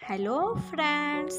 Hello friends,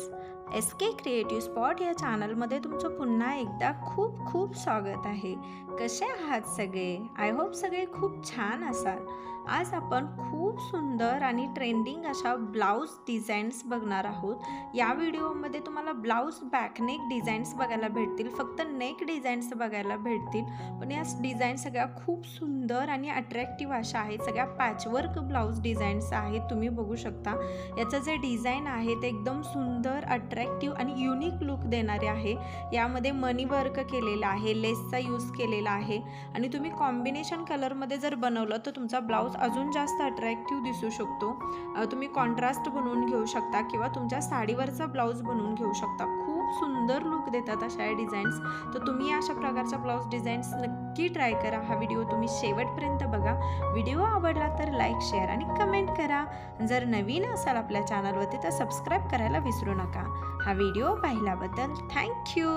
S के creative spot या चॅनलमध्ये तुमचं पुन्हा एकदा खूप खूप स्वागत आहे। कसे आहात सगळे? आय होप सगळे खूप छान असाल। आज आपण खूप सुंदर आणि ट्रेंडिंग अशा ब्लाउज डिझाईन्स बघणार आहोत। या व्हिडिओमध्ये तुम्हाला ब्लाउज बॅकनेक डिझाईन्स बघायला भेटतील, फक्त नेक डिझाईन्स बघायला भेटतील, पण या डिझाईन सगळ्या खूप सुंदर आणि अट्रॅक्टिव्ह अशा आहेत। सगळ्या पॅचवर्क ब्लाउज डिझाईन्स आहेत, तुम्ही बघू शकता। याचं जे डिझाईन आहे ते एकदम सुंदर, अट्रॅक्टिव्ह आणि युनिक लुक देणारे आहे। यामध्ये मनी वर्क केलेला आहे, लेसचा यूज केलेला आहे आणि तुम्ही कॉम्बिनेशन कलरमध्ये जर बनवलं तर तुमचा ब्लाउज अजून जास्त अट्रॅक्टिव्ह दिसू शकतो। तुम्ही कॉन्ट्रास्ट बनवून घेऊ शकता किंवा तुमच्या साडीवरचा ब्लाउज बनवून घेऊ शकता। खूप सुंदर लुक देतात अशा या डिझाईन्स। तर तुम्ही अशा प्रकारच्या ब्लाउज डिझाईन्स नक्की ट्राय करा। हा व्हिडिओ तुम्ही शेवटपर्यंत बघा। व्हिडिओ आवडला तर लाईक, शेअर आणि कमेंट करा। जर नवीन असाल आपल्या चॅनलवरती तर सबस्क्राईब करायला विसरू नका। हा व्हिडिओ पाहिल्याबद्दल थँक्यू।